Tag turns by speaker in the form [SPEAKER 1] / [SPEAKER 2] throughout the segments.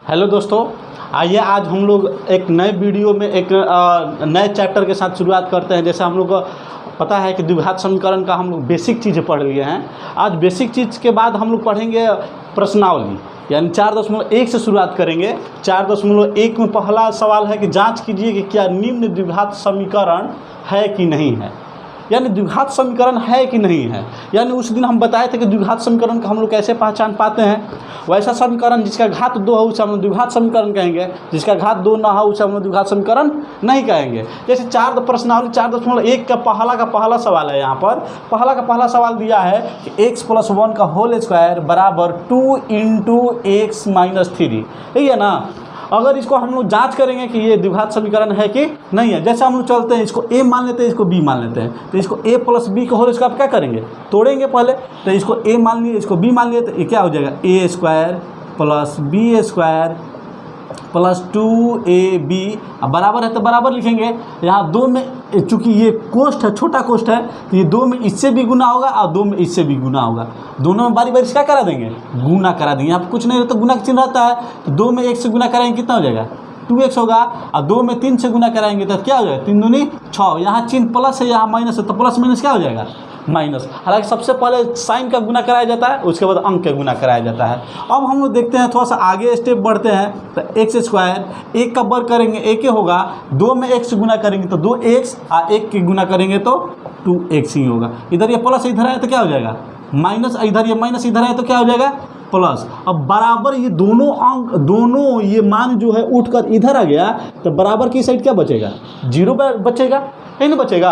[SPEAKER 1] Hello दोस्तों, आइए आज हम लोग एक नए वीडियो में एक नए चैप्टर के साथ शुरुआत करते हैं। जैसे हम लोग को पता है कि द्विघात समीकरण का हम लोग बेसिक चीज़ें पढ़ लिए हैं। आज बेसिक चीज़ के बाद हम लोग पढ़ेंगे प्रश्नावली, यानी 4.1 से शुरुआत करेंगे। 4.1 में पहला सवाल है कि जांच कीजिए कि क्या निम्न द्विघात समीकरण है कि नहीं है, यानी द्विघात समीकरण है कि नहीं है। यानी उस दिन हम बताए थे कि द्विघात समीकरण का हम लोग कैसे पहचान पाते हैं। वैसा समीकरण जिसका घात 2 हो उसे हम लोग द्विघात समीकरण कहेंगे, जिसका घात 2 ना हो उसे हम लोग द्विघात समीकरण नहीं कहेंगे। जैसे प्रश्नावली 4.1 का पहला सवाल है। यहाँ पर पहला सवाल दिया है कि x + 1 का होल स्क्वायर बराबर 2 × x - 3, ठीक है ना। अगर इसको हम लोग जांच करेंगे कि ये द्विघात समीकरण है कि नहीं है। जैसे हम लोग चलते हैं, इसको a मान लेते हैं, इसको b मान लेते हैं। तो इसको a + b का होल स्क्वायर क्या करेंगे, तोड़ेंगे पहले। तो इसको a मान लिए, इसको b मान लिए, तो ये क्या हो जाएगा a² + b² + 2ab। अब बराबर है तो बराबर लिखेंगे। यहाँ 2 में चूँकि ये कोष्ठ है, छोटा कोष्ठ है, तो ये 2 में इससे भी गुना होगा और 2 में इससे भी गुना होगा। दोनों में बारी बारी से क्या करा देंगे, गुना करा देंगे। यहाँ पर कुछ नहीं रहता, गुना का चिन्ह रहता है। तो 2 में 1 से गुना कराएंगे कितना हो जाएगा, 2x होगा। और 2 में 3 से गुना कराएंगे तो क्या हो जाएगा, 3 दूनी 6। यहाँ चिन्ह प्लस है, यहाँ माइनस है, तो प्लस माइनस क्या हो जाएगा, माइनस। हालांकि सबसे पहले साइन का गुना कराया जाता है, उसके बाद अंक का गुना कराया जाता है। अब हम लोग देखते हैं, थोड़ा सा आगे स्टेप बढ़ते हैं। तो x², 1 का वर्ग करेंगे 1 होगा, 2 में 1 से गुना करेंगे तो 2x, और 1 के गुना करेंगे तो 2x ही होगा। इधर ये प्लस इधर है तो क्या हो जाएगा माइनस, इधर ये माइनस इधर है तो क्या हो जाएगा प्लस। अब बराबर ये दोनों ये मान जो है उठकर इधर आ गया, तो बराबर की साइड क्या बचेगा, 0 बचेगा, नहीं ना बचेगा।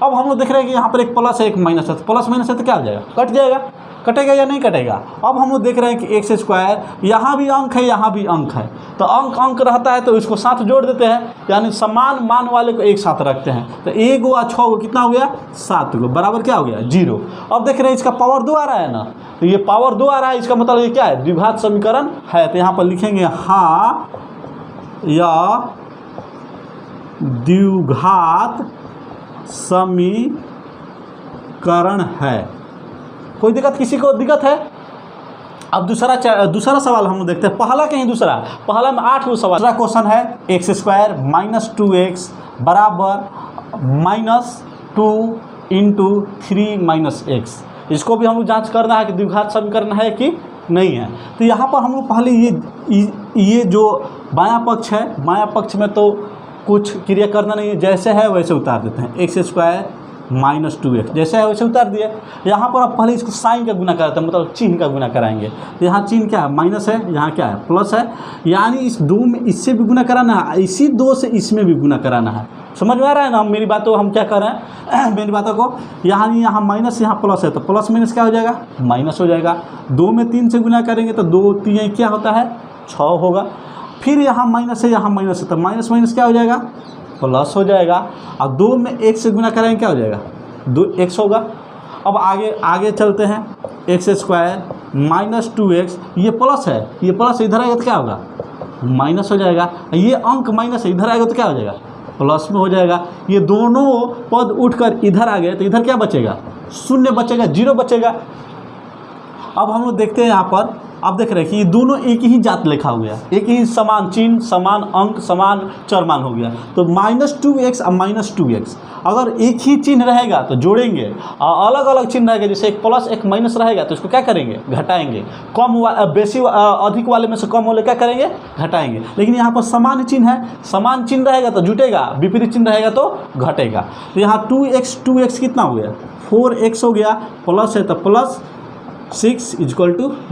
[SPEAKER 1] अब हम लोग देख रहे हैं कि यहाँ पर एक प्लस है एक माइनस है, तो प्लस माइनस है तो क्या हो जाएगा, कट जाएगा। कटेगा या नहीं कटेगा। अब हम लोग देख रहे हैं कि x², यहाँ भी अंक है यहाँ भी अंक है, तो अंक रहता है तो इसको साथ जोड़ देते हैं, यानी समान मान वाले को एक साथ रखते हैं। तो 1 और 6 कितना हो गया, 7 बराबर क्या हो गया 0। अब देख रहे हैं इसका पावर 2 आ रहा है ना, तो ये पावर 2 आ रहा है, इसका मतलब ये क्या है, द्विघात समीकरण है। तो यहाँ पर लिखेंगे हाँ या द्विघात समीकरण है। कोई दिक्कत, किसी को दिक्कत है। अब दूसरा सवाल हम लोग देखते हैं। पहला कहीं पहला में 8 सवाल। दूसरा क्वेश्चन है x² - 2x बराबर -2 × 3 - x। इसको भी हम लोग जांच करना है कि द्विघात समीकरण है कि नहीं है। तो यहाँ पर हम लोग पहले ये जो बायां पक्ष है, बायां पक्ष में तो कुछ क्रिया करना नहीं है, जैसे है वैसे उतार देते हैं। x² - 2x जैसे है वैसे उतार दिए। यहाँ पर आप पहले इसको साइन का गुना कराते हैं, मतलब चिन्ह का गुना कराएंगे। तो यहाँ चिन्ह क्या है, माइनस है, यहाँ क्या है, प्लस है। यानी इस 2 में इससे भी गुना कराना है, इसी 2 से इसमें भी गुना कराना है। समझ में आ रहा है ना मेरी बातों, हम क्या कर रहे हैं मेरी बातों को। यहाँ माइनस, यहाँ प्लस है, तो प्लस माइनस क्या हो जाएगा, माइनस हो जाएगा। 2 में 3 से गुना करेंगे तो 2 3 क्या होता है, 6 होगा। फिर यहाँ माइनस है, यहाँ माइनस है, तो माइनस माइनस क्या हो जाएगा, प्लस हो जाएगा। और 2 में 1 से गुना करेंगे क्या हो जाएगा, 2x होगा। अब आगे चलते हैं। x² - 2x, ये प्लस है, ये प्लस इधर आएगा तो क्या होगा, माइनस हो जाएगा। ये अंक माइनस है, इधर आएगा तो क्या हो जाएगा, प्लस में हो जाएगा। ये दोनों पद उठकर इधर आ गए तो इधर क्या बचेगा, 0 बचेगा, 0 बचेगा। अब हम लोग देखते हैं यहाँ पर, अब देख रहे हैं कि ये दोनों एक ही जात लिखा हो गया, एक ही समान चिन्ह, समान अंक, समान चरमान हो गया। तो -2x और -2x अगर एक ही चिन्ह रहेगा तो जोड़ेंगे, और अलग अलग चिन्ह रहेगा, जैसे एक प्लस एक माइनस रहेगा तो इसको क्या करेंगे, घटाएंगे। अधिक वाले में से कम वाले क्या करेंगे, घटाएंगे। लेकिन यहाँ पर समान चिन्ह है, समान चिन्ह रहेगा तो जुटेगा, विपरीत चिन्ह रहेगा तो घटेगा। तो यहाँ 2x कितना हो गया, 4x हो गया, प्लस है तो प्लस 6 =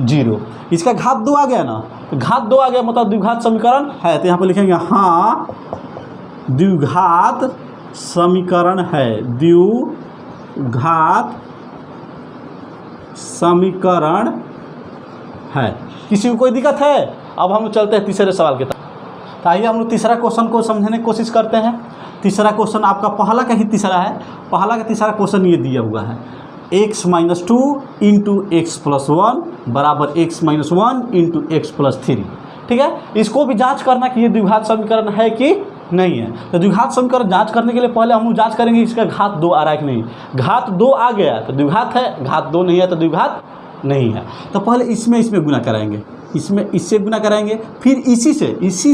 [SPEAKER 1] 0। इसका घात 2 आ गया ना, तो घात 2 आ गया मतलब द्विघात समीकरण है। तो यहाँ पर लिखेंगे हाँ द्विघात समीकरण है, द्विघात समीकरण है। किसी को कोई दिक्कत है। अब हम चलते हैं तीसरे सवाल की तरफ। तो आइए हम लोग तीसरा क्वेश्चन को समझने की कोशिश करते हैं। तीसरा क्वेश्चन आपका पहला का ही तीसरा है। पहला का तीसरा क्वेश्चन ये दिया हुआ है, x - 2 × x + 1 बराबर x - 1 × x + 3। ठीक है, इसको भी जांच करना कि ये द्विघात समीकरण है कि नहीं है। तो द्विघात समीकरण जांच करने के लिए पहले हम लोग जांच करेंगे इसका घात 2 आ रहा है कि नहीं। घात 2 आ गया तो द्विघात है, घात 2 नहीं है तो द्विघात नहीं है। तो पहले इसमें गुना कराएंगे, इसमें इससे गुना कराएंगे, फिर इसी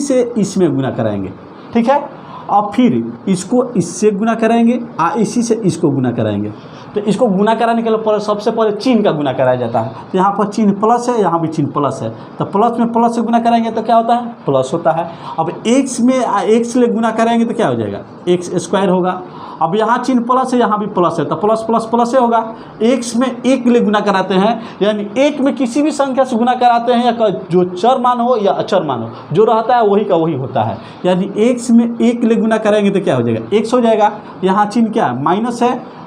[SPEAKER 1] से इसमें गुना कराएंगे, ठीक है। और फिर इसको इससे गुना कराएंगे और इसी से इसको गुना कराएंगे। तो इसको गुना कराने के लिए सबसे पहले चिन्ह का गुना कराया जाता है। तो यहाँ पर चिन्ह प्लस है, यहाँ भी चिन्ह प्लस है, तो प्लस में प्लस से गुना कराएंगे तो क्या होता है, प्लस होता है। अब एक्स में एक्स से गुना कराएंगे तो क्या हो जाएगा, एक्स स्क्वायर होगा। अब यहाँ चिन्ह प्लस है, यहाँ भी प्लस है, तो प्लस प्लस प्लस होगा। एक्स में एक के लिए गुना कराते हैं, यानी एक में किसी भी संख्या से गुना कराते हैं, या जो चर मान हो या अचर मान हो, जो रहता है वही का वही होता है। यानी एक्स में एक के लिए गुना कराएंगे तो क्या हो जाएगा, एक्स हो जाएगा। यहाँ चिन्ह क्या है, माइनस है,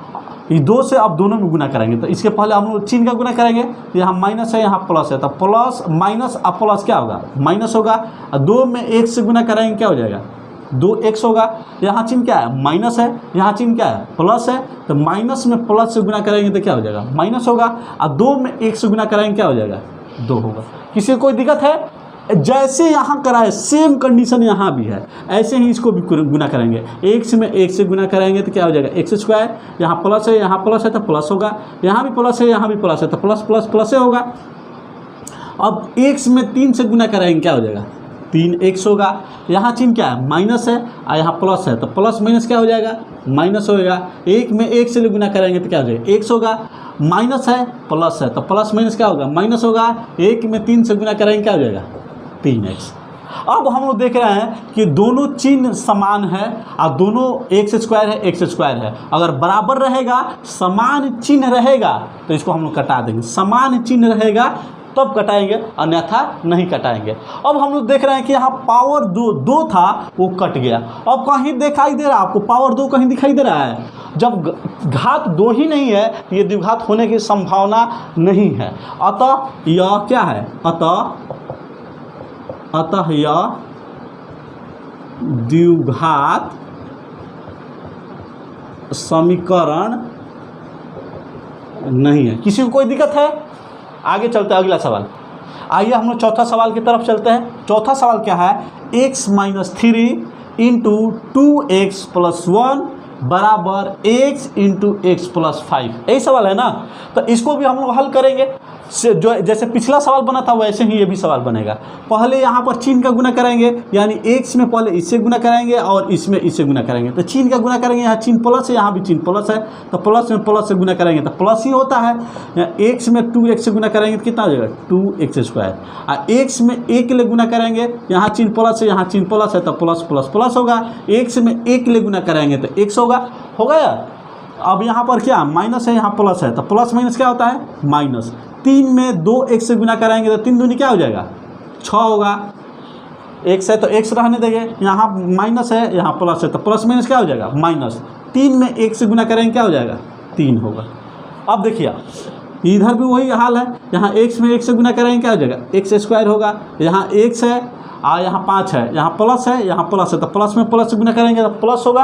[SPEAKER 1] ये दो से अब दोनों में गुना करेंगे। तो इसके पहले हम लोग चिन्ह का गुना करेंगे, तो यहाँ माइनस है, यहाँ प्लस है, तो प्लस माइनस अब प्लस क्या होगा, माइनस होगा। और दो में एक से गुना कराएंगे क्या हो जाएगा, 2x होगा। यहाँ चिन्ह क्या है, माइनस है, यहाँ चिन्ह क्या है, प्लस है, तो माइनस में प्लस से गुना करेंगे तो क्या हो जाएगा, माइनस होगा। और 2 में 1 से गुना कराएंगे क्या हो जाएगा, 2 होगा। किसी को कोई दिक्कत है, जैसे यहाँ कराए सेम कंडीशन यहाँ भी है, ऐसे ही इसको भी गुना करेंगे। एक्स में 1 से गुना कराएंगे तो क्या हो जाएगा, एक्स स्क्वायर। यहाँ प्लस है, यहाँ प्लस है तो प्लस होगा, यहाँ भी प्लस है, यहाँ भी प्लस है, तो प्लस प्लस प्लस होगा। अब एक्स में 3 से गुना कराएंगे क्या हो जाएगा, 3x होगा। यहाँ चिन्ह क्या है, माइनस है, और यहाँ प्लस है, तो प्लस माइनस क्या हो जाएगा, माइनस होगा। एक में 1 से गुना कराएंगे तो क्या हो जाएगा, x होगा। माइनस है, प्लस है, तो प्लस माइनस क्या होगा, माइनस होगा। 1 में 3 से गुना कराएंगे क्या हो जाएगा, 3x। अब हम लोग देख रहे हैं कि दोनों चिन्ह समान है और दोनों एक्स स्क्वायर है, एक्स स्क्वायर है। अगर बराबर रहेगा, समान चिन्ह रहेगा, तो इसको हम लोग कटा देंगे। समान चिन्ह रहेगा तब कटाएंगे, अन्यथा नहीं कटाएंगे। अब हम लोग देख रहे हैं कि यहाँ पावर 2 था, वो कट गया। अब कहीं दिखाई दे रहा है आपको, पावर 2 कहीं दिखाई दे रहा है। जब घात 2 ही नहीं है तो ये द्विघात होने की संभावना नहीं है। अतः यह क्या है, अतः यह द्विघात समीकरण नहीं है। किसी को कोई दिक्कत है, आगे चलते हैं अगला सवाल। आइए हम लोग चौथा सवाल की तरफ चलते हैं। चौथा सवाल क्या है, x - 3 इंटू 2x + 1 बराबर x इंटू x + 5, यही सवाल है ना। तो इसको भी हम लोग हल करेंगे, जो जैसे पिछला सवाल बना था वैसे ही ये भी सवाल बनेगा। पहले यहाँ पर चिन्ह का गुना करेंगे, यानी x में पहले इससे गुना करेंगे और इसमें इससे गुना करेंगे। तो चिन्ह का गुना करेंगे, यहाँ चिन्ह प्लस है, यहाँ भी चिन्ह प्लस है, तो प्लस में प्लस से गुना करेंगे तो प्लस ही होता है। x में 2x से गुना करेंगे तो कितना हो जाएगा, 2x²। और x में 1 के लिए गुना करेंगे, यहाँ चिन्ह प्लस है, यहाँ चिन्ह प्लस है, तो प्लस प्लस प्लस होगा। x में 1 के लिए गुना करेंगे तो x होगा, हो गया। अब यहाँ पर क्या माइनस है, यहाँ प्लस है, तो प्लस माइनस क्या होता है, माइनस। 3 में 2x से गुना कराएंगे तो 3 दूनी क्या हो जाएगा, 6 होगा। x है तो x रहने देंगे, यहाँ माइनस है, यहाँ प्लस है, तो प्लस माइनस क्या हो जाएगा, माइनस। 3 में 1 से गुना करेंगे क्या हो जाएगा, 3 होगा। अब देखिए इधर भी वही हाल है, यहाँ x में 1 से गुना करेंगे क्या हो जाएगा, x² होगा। यहाँ x है और यहाँ 5 है, यहाँ प्लस है, यहाँ प्लस है, तो प्लस में प्लस से गुना करेंगे तो प्लस होगा।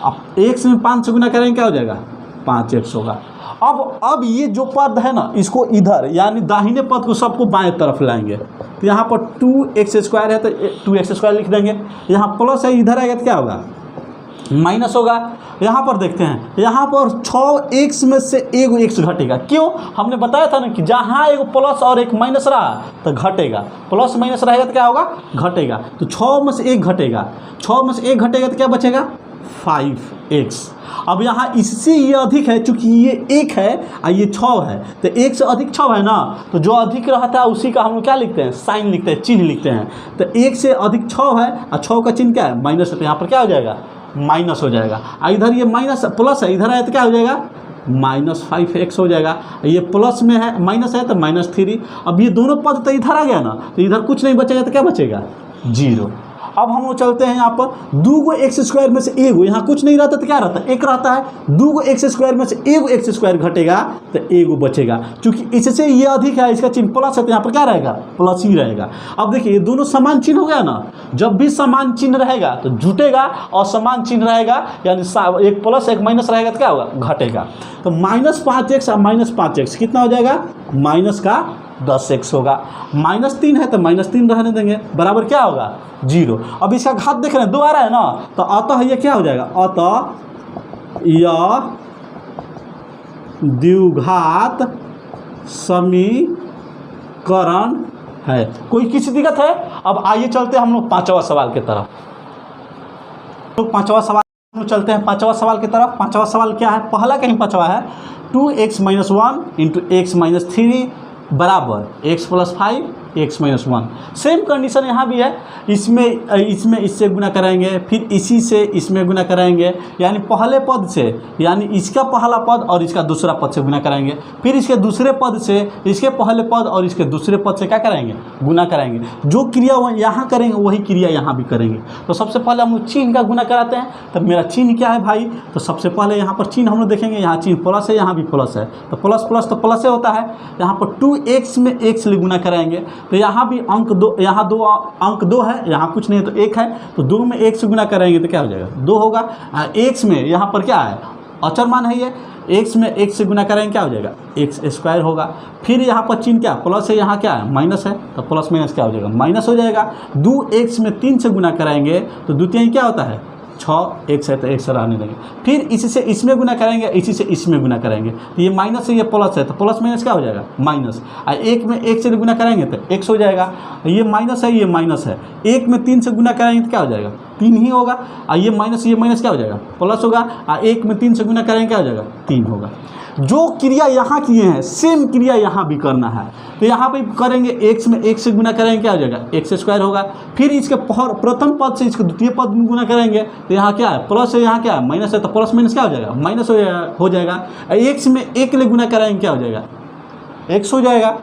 [SPEAKER 1] अब x में 5 से गुना करेंगे क्या हो जाएगा, 5x होगा। अब ये जो पद है ना, इसको इधर यानी दाहिने पद को सबको बाएं तरफ लाएंगे। तो यहाँ पर 2x² है तो 2x² लिख देंगे। यहाँ प्लस है, इधर आएगा तो क्या होगा, माइनस होगा। यहाँ पर देखते हैं, यहाँ पर 6x में से एक x घटेगा। क्यों, हमने बताया था ना कि जहाँ एक प्लस और एक माइनस रहा तो घटेगा, प्लस माइनस रहेगा तो क्या होगा, घटेगा। तो 6 में से 1 घटेगा, 6 में से 1 घटेगा तो क्या बचेगा, 5x। अब यहाँ इससे ये अधिक है, चूंकि ये 1 है और ये 6 है, तो 1 से अधिक 6 है ना, तो जो अधिक रहता है उसी का हम लोग क्या लिखते हैं, साइन लिखते हैं, चिन्ह लिखते हैं। तो 1 से अधिक 6 है और 6 का चिन्ह क्या है, माइनस है, तो यहाँ पर क्या हो जाएगा, माइनस हो जाएगा। और इधर ये माइनस प्लस है, इधर आया तो क्या हो जाएगा, -5x हो जाएगा। ये प्लस में है, माइनस है तो -3। अब ये दोनों पद तो इधर आ गया ना, तो इधर कुछ नहीं बचेगा तो क्या बचेगा, 0। अब हम लोग चलते हैं यहाँ पर 2 x² में से 1, यहाँ कुछ नहीं रहता तो क्या रहता है, 1 रहता है। 2 x² में से 1 x² घटेगा तो 1 बचेगा। चूंकि इससे ये अधिक है, इसका चिन्ह प्लस है, तो यहाँ पर क्या रहेगा, प्लस ही रहेगा। अब देखिए ये दोनों समान चिन्ह हो गया ना, जब भी समान चिन्ह रहेगा तो जुटेगा, और समान चिन्ह रहेगा यानी एक प्लस एक माइनस रहेगा तो क्या होगा, घटेगा। तो -5x और -5x कितना हो जाएगा, माइनस का 10x होगा। -3 है तो -3 रहने देंगे, बराबर क्या होगा, 0। अब इसका घात देख रहे हैं 2 आ रहा है ना, तो अतः ये क्या हो जाएगा, अतः यह द्विघात समीकरण है। कोई किसी दिक्कत है? अब आइए चलते हैं हम लोग पांचवा सवाल की तरफ। तो पांचवा सवाल हम चलते हैं पांचवा सवाल की तरफ। पांचवा सवाल क्या है? पहला कहीं पांचवा है 2x - 1 इंटू x - 3 बराबर x + 5 x - 1। सेम कंडीशन यहाँ भी है। इसमें इससे गुना कराएंगे, फिर इसी से इसमें गुना कराएंगे, यानी पहले पद से, यानी इसका पहला पद और इसका दूसरा पद से गुना कराएंगे, फिर इसके दूसरे पद से इसके पहले पद और इसके दूसरे पद से क्या कराएंगे? गुना कराएंगे। जो क्रिया यहाँ करेंगे वही क्रिया यहाँ भी करेंगे। तो सबसे पहले हम लोग चिन्ह का गुना कराते हैं। तब मेरा चिन्ह क्या है भाई? तो सबसे पहले यहाँ पर चिन्ह हम लोग देखेंगे, यहाँ चिन्ह प्लस है, यहाँ भी प्लस है, तो प्लस प्लस तो प्लस ही होता है। यहाँ पर 2x में x से गुना कराएंगे, तो यहाँ भी अंक 2, यहाँ अंक 2 है, यहाँ कुछ नहीं है तो 1 है, तो 2 में 1 से गुना कराएंगे तो क्या हो जाएगा? 2 होगा। x में यहाँ पर क्या है? अचर मान है ये, x में 1 से गुना कराएंगे क्या हो जाएगा? x² होगा। फिर यहाँ पर चिन्ह क्या? प्लस है, यहाँ क्या है? माइनस है, तो प्लस माइनस क्या हो जाएगा? माइनस हो जाएगा। 2x में 3 से गुना कराएंगे तो द्वितीय क्या होता है? 6x है, तो 1 से रहने देंगे। फिर इसी से इसमें गुना करेंगे, इसी से इसमें गुना करेंगे, तो ये माइनस है, ये प्लस है, तो प्लस माइनस क्या हो जाएगा? माइनस। 1 में 1 से गुना करेंगे तो x हो जाएगा। ये माइनस है, ये माइनस है। 1 में 3 से गुना करेंगे तो क्या हो जाएगा? 3 ही होगा। ये माइनस क्या हो जाएगा? प्लस होगा। 1 में 3 से गुना करेंगे क्या हो जाएगा? 3 होगा। जो क्रिया यहाँ किए हैं सेम क्रिया यहाँ भी करना है। तो यहाँ पे करेंगे, x में 1 से गुना करेंगे क्या हो जाएगा? x² होगा। फिर इसके प्रथम पद से इसके द्वितीय पद में गुना करेंगे, तो यहाँ क्या है? प्लस है, यहाँ क्या है? माइनस है, तो प्लस माइनस क्या हो जाएगा? माइनस हो जाएगा। x में 1 ले गुना कराएंगे क्या हो जाएगा? x हो जाएगा।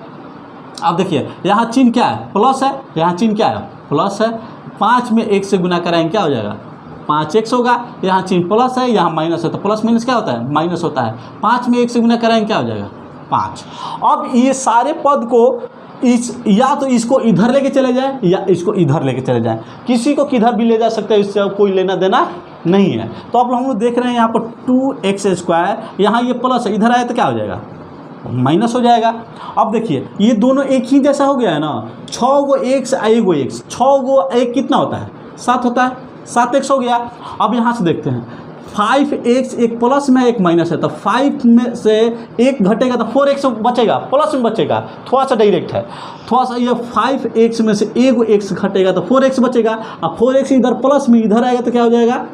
[SPEAKER 1] अब देखिए यहाँ चिन्ह क्या है? प्लस है, यहाँ चिन्ह क्या है? प्लस है। 5 में 1 से गुना कराएंगे क्या हो जाएगा? 5x होगा। यहाँ चिन्ह प्लस है, यहाँ माइनस है, तो प्लस माइनस क्या होता है? माइनस होता है। 5 में 1 से गुना कराएंगे क्या हो जाएगा? 5। अब ये सारे पद को या तो इसको इधर लेके चले जाए या इसको इधर लेके चले जाए, किसी को किधर भी ले जा सकते हैं, इससे कोई लेना देना नहीं है। तो अब हम लोग देख रहे हैं यहाँ पर 2x², यहाँ ये प्लस है, इधर आए तो क्या हो जाएगा? माइनस हो जाएगा। अब देखिए ये दोनों एक ही जैसा हो गया है ना। 6 गो x 1 गो x, 6 गो 1 कितना होता है? 7 होता है, 7x हो गया। अब यहाँ से देखते हैं 5x, एक प्लस में एक माइनस है, तो 5 में से 1 घटेगा तो 4x बचेगा, प्लस में बचेगा, थोड़ा सा डायरेक्ट है, थोड़ा सा। ये 5x में से 1 x घटेगा तो 4x बचेगा, और 4x इधर प्लस में इधर आएगा तो क्या हो जाएगा?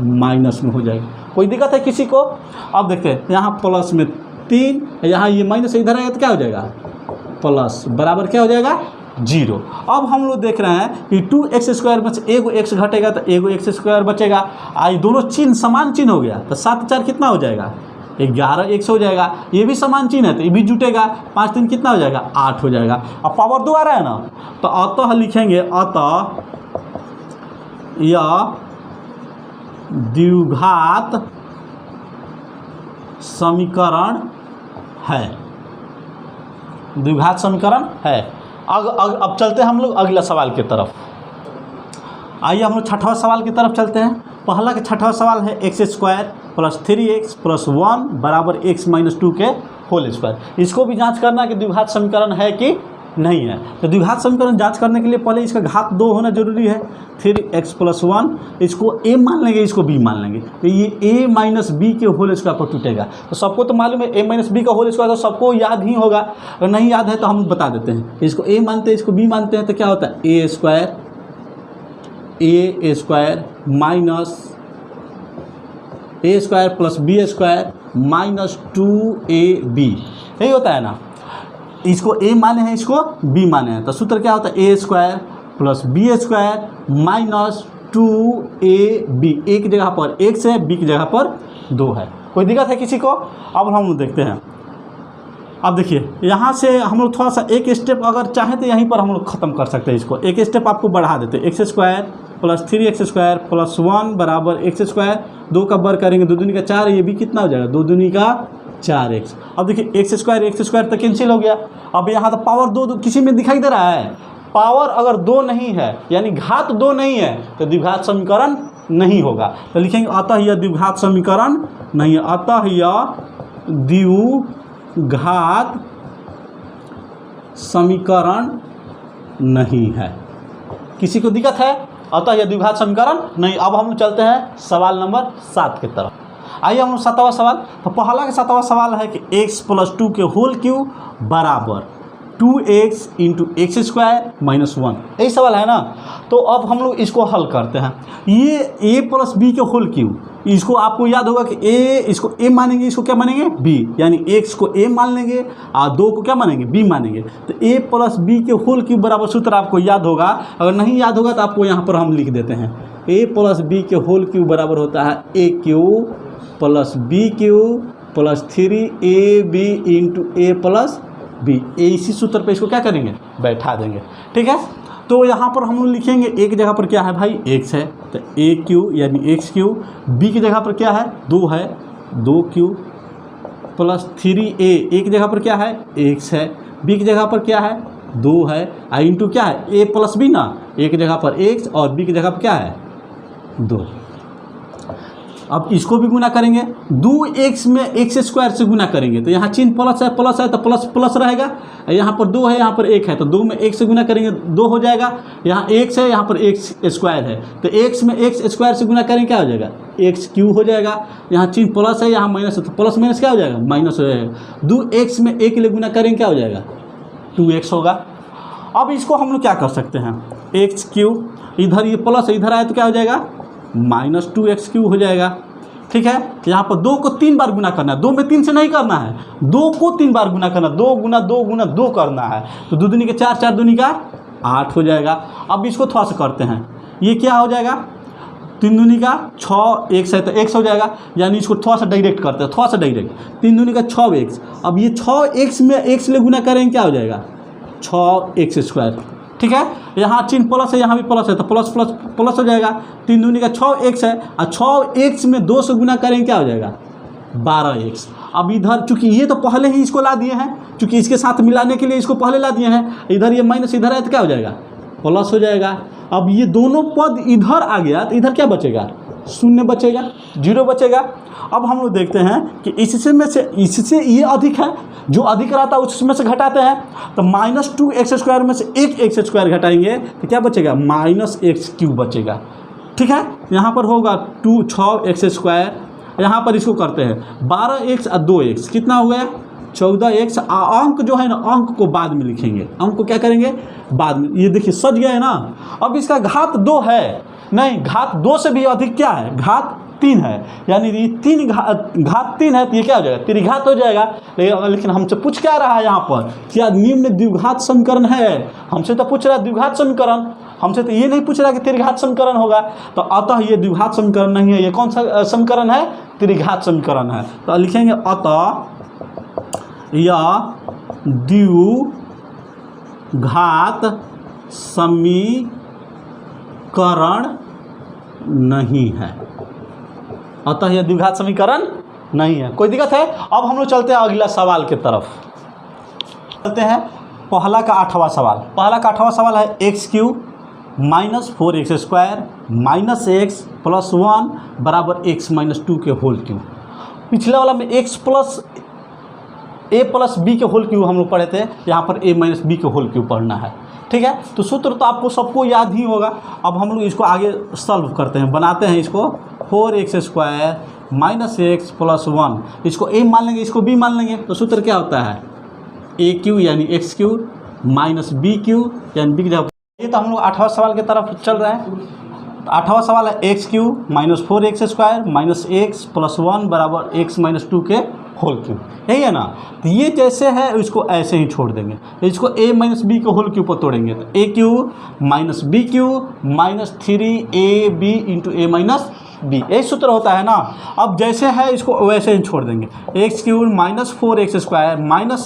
[SPEAKER 1] माइनस में हो जाएगा। कोई दिक्कत है किसी को? अब देखते हैं यहाँ प्लस में 3, यहाँ ये माइनस इधर आएगा तो क्या हो जाएगा? प्लस बराबर क्या हो जाएगा? 0। अब हम लोग देख रहे हैं कि 2x² में से 1 x घटेगा तो 1 x² बचेगा। आई दोनों चिन्ह समान चिन्ह हो गया, तो 7 4 कितना हो जाएगा? 11x हो जाएगा। ये भी समान चिन्ह है तो ये भी जुटेगा। 5 3 कितना हो जाएगा? 8 हो जाएगा। अब पावर 2 आ रहा है ना, तो अतः लिखेंगे, अतः यह द्विघात समीकरण है। द्विघात समीकरण है। अब चलते हैं हम लोग अगला सवाल की तरफ। आइए हम लोग छठवां सवाल की तरफ चलते हैं। पहला का छठवां सवाल है x² + 3x + 1 बराबर x - 2 के होल स्क्वायर। इसको भी जांच करना कि द्विघात समीकरण है कि नहीं है। तो द्विघात समीकरण जांच करने के लिए पहले इसका घात 2 होना जरूरी है। 3x + 1, इसको a मान लेंगे, इसको b मान लेंगे, तो ये a - b के होल स्क्वायर पर टूटेगा। तो सबको तो मालूम है a - b का होल स्क्वायर, तो सबको याद ही होगा। अगर नहीं याद है तो हम बता देते हैं। इसको a मानते हैं, इसको b मानते हैं, तो क्या होता है? a² + b² - 2ab, यही होता है ना। इसको a माने हैं, इसको b माने हैं, तो सूत्र क्या होता है? a² + b² - 2ab। a की जगह पर x है, b की जगह पर 2 है। कोई दिक्कत है किसी को? अब हम लोग देखते हैं। अब देखिए यहाँ से हम लोग थोड़ा सा एक स्टेप अगर चाहें तो यहीं पर हम लोग ख़त्म कर सकते हैं। इसको एक स्टेप आपको बढ़ा देते हैं। x² + 3x² + 1 बराबर x², 2 का वर्ग करेंगे, 2 दूनी का 4, ये भी कितना हो जाएगा? 2 दूनी का 4x। अब देखिए x² तो कैंसिल हो गया। अब यहाँ तो पावर 2 किसी में दिखाई दे रहा है? पावर अगर 2 नहीं है, यानी घात 2 नहीं है, तो द्विघात समीकरण नहीं होगा। तो लिखेंगे अतः यह द्विघात समीकरण नहीं है। अतः यह द्विघात समीकरण नहीं है। किसी को दिक्कत है? अतः यह द्विघात समीकरण नहीं। अब हम चलते हैं सवाल नंबर 7 की तरफ। आइए हम लोग 7वां सवाल। तो पहला का 7वां सवाल है कि x + 2 के होल क्यूब बराबर 2x × x² - 1, यही सवाल है ना। तो अब हम लोग इसको हल करते हैं। ये a + b के होल क्यूब, इसको आपको याद होगा कि इसको a मानेंगे, इसको क्या मानेंगे b, यानी x को a मान लेंगे और 2 को क्या मानेंगे b मानेंगे। तो a + b के होल क्यूब बराबर सूत्र आपको याद होगा। अगर नहीं याद होगा तो आपको यहाँ पर हम लिख देते हैं। a + b के होल क्यूब बराबर होता है a³ + b³ + 3ab × a + b। इसी सूत्र पे इसको क्या करेंगे, बैठा देंगे। ठीक है, तो यहाँ पर हम लोग लिखेंगे एक जगह पर क्या है भाई x है, तो a³ यानी x³, b की जगह पर क्या है 2 है, 2³ + 3a, एक जगह पर क्या है x है, b की जगह पर क्या है 2 है, इंटू क्या है a + b ना, एक जगह पर x और b की जगह पर क्या है 2। अब इसको भी गुना करेंगे, 2x में x² से गुना करेंगे तो यहाँ चिन्ह प्लस है तो प्लस प्लस रहेगा। यहाँ पर 2 है, यहाँ पर 1 है, तो 2 में 1 से गुना करेंगे 2 हो जाएगा। यहाँ x है, यहाँ पर x² है, तो x में x² से गुना करेंगे क्या हो जाएगा x³ हो जाएगा। यहाँ चिन्ह प्लस है, यहाँ माइनस है, तो प्लस माइनस क्या हो जाएगा माइनस हो जाएगा। 2x में 1 के लिए गुना करेंगे क्या हो जाएगा 2x होगा। अब इसको हम लोग क्या कर सकते हैं, x³ इधर ये प्लस इधर आए तो क्या हो जाएगा -2x³ हो जाएगा। ठीक है, यहाँ पर 2 को 3 बार गुना करना है, 2 में 3 से नहीं करना है, 2 को 3 बार गुना करना, 2 × 2 × 2 करना है। तो 2 दूनी के 4, 4 दूनी का 8 हो जाएगा। अब इसको थोड़ा सा करते हैं, ये क्या हो जाएगा 3 दूनी का 6, x है तो x हो जाएगा, यानी इसको थोड़ा सा डायरेक्ट करते हैं, थोड़ा सा डायरेक्ट। 3 दूनी का 6x, अब ये 6x में x ले गुना करेंगे क्या हो जाएगा 6x²। ठीक है, यहाँ चिन्ह प्लस है, यहाँ भी प्लस है, तो प्लस प्लस प्लस हो जाएगा। 3 दूनी का 6x है और 6x में 2 से गुना करेंगे क्या हो जाएगा 12x। अब इधर चूंकि ये तो पहले ही इसको ला दिए हैं, चूंकि इसके साथ मिलाने के लिए इसको पहले ला दिए हैं, इधर ये माइनस इधर है तो क्या हो जाएगा प्लस हो जाएगा। अब ये दोनों पद इधर आ गया तो इधर क्या बचेगा 0 बचेगा, 0 बचेगा। अब हम लोग देखते हैं कि इससे ये अधिक है, जो अधिक रहता है उसमें से घटाते हैं, तो -2x² में से एक x² घटाएंगे तो क्या बचेगा -x³ बचेगा। ठीक है, यहाँ पर होगा 6x², यहाँ पर इसको करते हैं 12x और 2x कितना हो गया 14x। अंक जो है ना, अंक को बाद में लिखेंगे, अंक को क्या करेंगे बाद में। ये देखिए सज गया है ना। अब इसका घात 2 है, नहीं घात 2 से भी अधिक क्या है घात 3 है, यानी ये 3 घात 3 है तो ये क्या हो जाएगा त्रिघात हो जाएगा। लेकिन हमसे पूछ क्या रहा है यहाँ पर, क्या निम्न द्विघात समीकरण है, हमसे तो पूछ रहा है द्विघात समीकरण, हमसे तो ये नहीं पूछ रहा कि त्रिघात समीकरण होगा। तो अतः ये द्विघात समीकरण नहीं है, ये कौन सा समीकरण है त्रिघात समीकरण है। तो लिखेंगे अतः यह द्विघात समीकरण नहीं है, अतः यह द्विघात समीकरण नहीं है। कोई दिक्कत है। अब हम लोग चलते हैं अगला सवाल की तरफ, चलते हैं पहला का 8वां सवाल। पहला का 8वां सवाल है x³ - 4x² - x + 1 बराबर x - 2 के होल क्यूब। पिछले वाला में a + b के होल क्यूब हम लोग पढ़े थे, यहाँ पर a - b के होल क्यूब पढ़ना है। ठीक है, तो सूत्र तो आपको सबको याद ही होगा। अब हम लोग इसको आगे सॉल्व करते हैं, बनाते हैं इसको 4x² - x + 1, इसको a मान लेंगे, इसको b मान लेंगे, तो सूत्र क्या होता है a³ यानी x³ - b³ यानी b की जगह। ये तो हम लोग 8वां सवाल की तरफ चल रहे हैं। 8वां सवाल है x³ - 4x² - x + 1 बराबर x - 2 के होल क्यूब, यही है ना। तो ये जैसे है इसको ऐसे ही छोड़ देंगे, इसको a - b के होल क्यूब पर तोड़ेंगे तो a³ - b³ - 3ab × a - b, यही सूत्र होता है ना। अब जैसे है इसको वैसे ही छोड़ देंगे, x³ - 4x² -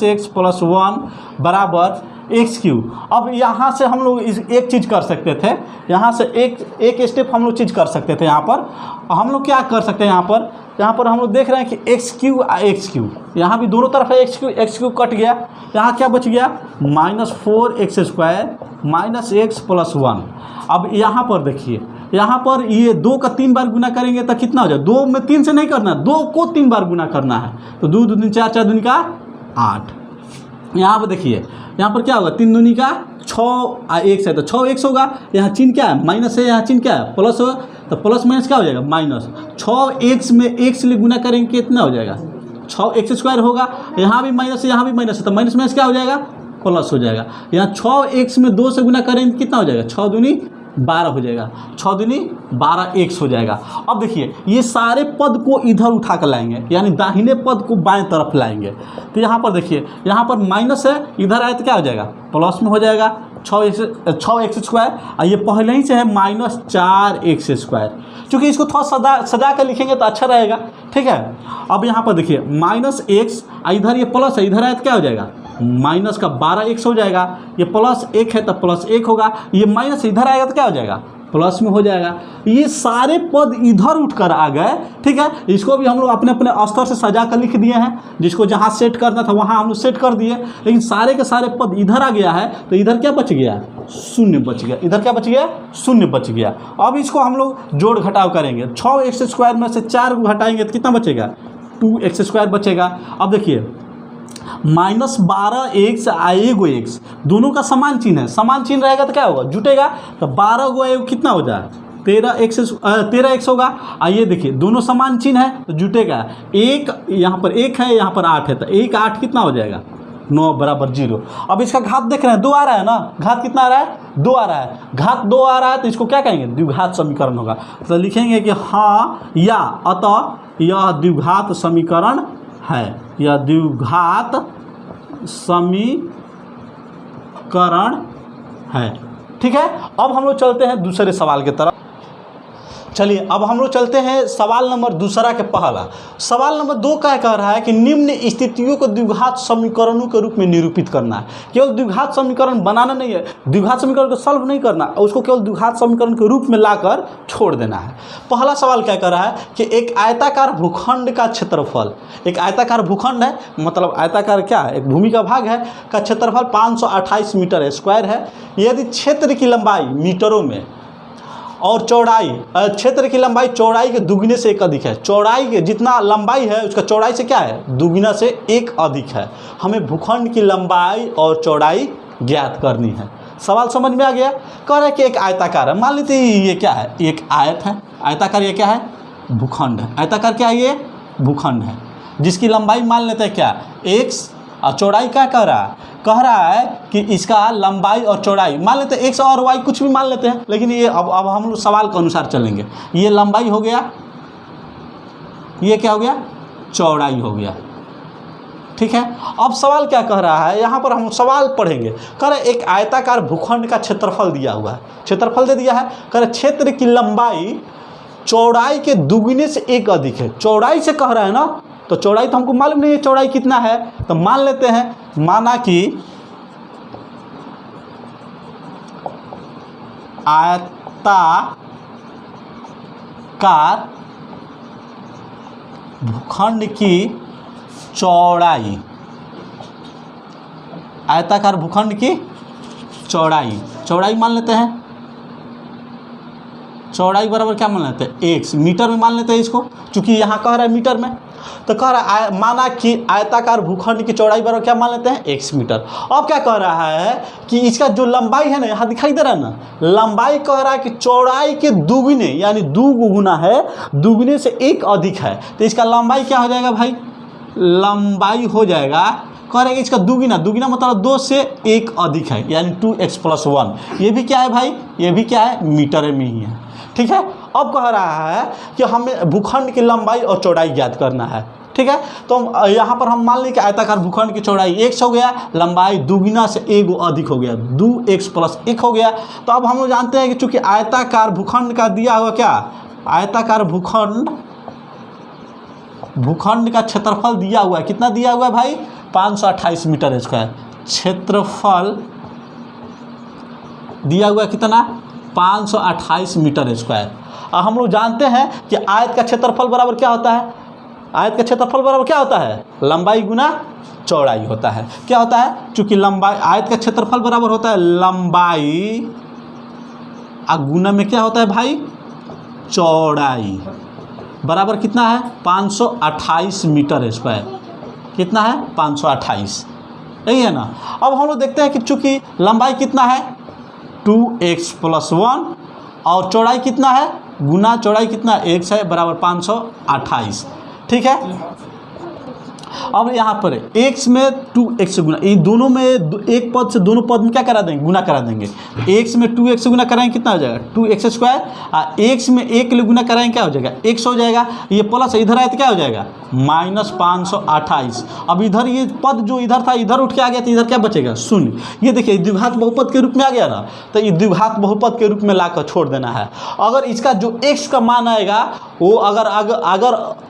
[SPEAKER 1] x + 1 बराबर x³। अब यहाँ से हम लोग एक चीज़ कर सकते थे, यहाँ से एक स्टेप हम लोग चीज़ कर सकते थे। यहाँ पर हम लोग क्या कर सकते हैं, यहाँ पर हम लोग देख रहे हैं कि x³ यहाँ भी दोनों तरफ है, x³ कट गया, यहाँ क्या बच गया -4x² - x + 1। अब यहाँ पर देखिए, यहाँ पर ये 2 का 3 बार गुना करेंगे तो कितना हो जाए, 2 में 3 से नहीं करना, 2 को 3 बार गुना करना है, तो 2 दूनी 4, 4 दूनी का 8। यहाँ पर देखिए, यहाँ पर क्या होगा 3 दूनी का 6 6x है तो 6x होगा, यहाँ चिन्ह क्या है माइनस है, यहाँ चिन्ह क्या है प्लस होगा, तो प्लस माइनस क्या हो जाएगा माइनस। 6x में x से गुना करेंगे कितना हो जाएगा 6x² होगा, यहाँ भी माइनस है यहाँ भी माइनस है तो माइनस माइनस क्या हो जाएगा प्लस हो जाएगा। यहाँ 6x में 2 से गुना करेंगे कितना हो जाएगा 6 दूनी 12 हो जाएगा, 6 दूनी 12x हो जाएगा। अब देखिए ये सारे पद को इधर उठा कर लाएंगे यानी दाहिने पद को बाएं तरफ लाएंगे, तो यहाँ पर देखिए यहाँ पर माइनस है इधर आए तो क्या हो जाएगा प्लस में हो जाएगा 6x² और ये पहले ही से है -4x²। चूँकि इसको थोड़ा सजा कर लिखेंगे तो अच्छा रहेगा, ठीक है। अब यहाँ पर देखिए -x इधर ये प्लस है, इधर आए तो क्या हो जाएगा माइनस का 12x हो जाएगा, ये +1 है तो +1 होगा, ये माइनस इधर आएगा तो क्या हो जाएगा प्लस में हो जाएगा। ये सारे पद इधर उठकर आ गए, ठीक है। इसको भी हम लोग अपने अपने स्तर से सजा कर लिख दिए हैं, जिसको जहाँ सेट करना था वहाँ हम लोग सेट कर दिए, लेकिन सारे के सारे पद इधर आ गया है तो इधर क्या बच गया शून्य बच गया, इधर क्या बच गया शून्य बच गया। अब इसको हम लोग जोड़ घटाव करेंगे, 6x² में से 4 को घटाएंगे तो कितना बचेगा 2x² बचेगा। अब देखिए -12x आएगो x दोनों का समान चिन्ह है, समान चिन्ह रहेगा तो क्या होगा जुटेगा, तो 12 गो आएगो कितना हो जाए 13x होगा। आइए देखिए दोनों समान चिन्ह है तो जुटेगा, एक यहाँ पर 1 है यहाँ पर 8 है तो 1 8 कितना हो जाएगा 9 बराबर 0। अब इसका घात देख रहे हैं 2 आ रहा है ना, घात कितना आ रहा है 2 आ रहा है, घात 2 आ रहा है तो इसको क्या कहेंगे द्विघात समीकरण होगा। तो लिखेंगे कि हाँ या अतः यह द्विघात समीकरण है, यह द्विघात समीकरण है, ठीक है। अब हम लोग चलते हैं दूसरे सवाल की तरफ। चलिए अब हम लोग चलते हैं सवाल नंबर दूसरा के पहला। सवाल नंबर 2 क्या कह रहा है कि निम्न स्थितियों को द्विघात समीकरणों के रूप में निरूपित करना है। केवल द्विघात समीकरण बनाना नहीं है, द्विघात समीकरण को सॉल्व नहीं करना, उसको केवल द्विघात समीकरण के रूप में लाकर छोड़ देना है। पहला सवाल क्या कह रहा है कि एक आयताकार भूखंड का क्षेत्रफल, एक आयताकार भूखंड है मतलब आयताकार क्या है एक भूमि का भाग है, का क्षेत्रफल 528 मीटर स्क्वायर है। यदि क्षेत्र की लंबाई मीटरों में और चौड़ाई, क्षेत्र की लंबाई चौड़ाई के दुगने से 1 अधिक है, चौड़ाई के जितना लंबाई है उसका चौड़ाई से क्या है दुगना से 1 अधिक है, हमें भूखंड की लंबाई और चौड़ाई ज्ञात करनी है। सवाल समझ में आ गया। कह रहे हैं कि एक आयताकार है, मान लेते ये क्या है एक आयत है, आयताकार ये क्या है भूखंड है, आयताकार क्या है ये भूखंड है, जिसकी लंबाई मान लेते हैं क्या x और चौड़ाई क्या कह रहा है कि इसका लंबाई और चौड़ाई मान लेते हैं x और y कुछ भी मान लेते हैं, लेकिन ये अब हम लोग सवाल के अनुसार चलेंगे। ये लंबाई हो गया, ये क्या हो गया चौड़ाई हो गया, ठीक है। अब सवाल क्या कह रहा है, यहाँ पर हम सवाल पढ़ेंगे। कह रहे एक आयताकार भूखंड का क्षेत्रफल दिया हुआ है, क्षेत्रफल दे दिया है। कह रहे क्षेत्र की लंबाई चौड़ाई के दुगने से 1 अधिक है, चौड़ाई से कह रहा है ना, तो चौड़ाई तो हमको मालूम नहीं है चौड़ाई कितना है, तो मान लेते हैं माना कि आयताकार भूखंड की चौड़ाई, आयताकार भूखंड की चौड़ाई मान लेते हैं, चौड़ाई बराबर क्या मान लेते हैं x, मीटर में मान लेते हैं इसको, चूंकि यहाँ कह रहा है मीटर में, तो कह रहा है माना कि आयताकार भूखंड की चौड़ाई बराबर क्या मान लेते हैं x मीटर। अब क्या कह रहा है कि इसका जो लंबाई है ना, यहाँ दिखाई दे रहा है ना, लंबाई कह रहा है कि चौड़ाई के दुगने यानी 2 गुना है, दुगने से 1 अधिक है, तो इसका लंबाई क्या हो जाएगा भाई, लंबाई हो जाएगा कह रहे हैं कि इसका दुगना मतलब 2 से 1 अधिक है यानी 2x + 1। ये भी क्या है भाई, ये भी क्या है मीटर में ही है, ठीक है। अब कह रहा है कि हमें भूखंड की लंबाई और चौड़ाई ज्ञात करना है, ठीक है। तो यहाँ पर हम मान लें कि आयताकार भूखंड की चौड़ाई x हो गया, लंबाई दुगना से 1 अधिक हो गया, 2x + 1 हो गया। तो अब हम लोग जानते हैं कि चूंकि आयताकार भूखंड का दिया हुआ क्या, आयताकार भूखंड का क्षेत्रफल दिया हुआ है, कितना दिया हुआ है भाई 528 मीटर स्क्वायर, क्षेत्रफल दिया हुआ है कितना 528 मीटर स्क्वायर। और हम लोग जानते हैं कि आयत का क्षेत्रफल बराबर क्या होता है, आयत का क्षेत्रफल बराबर क्या होता है लंबाई गुना चौड़ाई होता है। क्या होता है, चूंकि लंबाई आयत का क्षेत्रफल बराबर होता है लंबाई और गुना में क्या होता है भाई चौड़ाई, बराबर कितना है 528 मीटर स्क्वायर, कितना है 528, यही है ना। अब हम लोग देखते हैं कि चूंकि लंबाई कितना है 2x + 1 और चौड़ाई कितना है गुना चौड़ाई कितना x है बराबर 528, ठीक है। अब यहाँ पर x में 2x से गुना, ये दोनों में एक पद से दोनों पद में क्या करा देंगे गुना करा देंगे। x में 2x से गुना कराएंगे कितना हो जाएगा 2x², और x में 1 के लिए गुना कराएंगे क्या हो जाएगा x हो जाएगा, ये प्लस इधर आए तो क्या हो जाएगा -528। अब इधर ये पद जो इधर था इधर उठ के आ गया तो इधर क्या बचेगा 0। ये देखिए द्विघात बहुपद के रूप में आ गया ना, तो ये द्विघात बहुपद के रूप में लाकर छोड़ देना है। अगर इसका जो x का मान आएगा वो अगर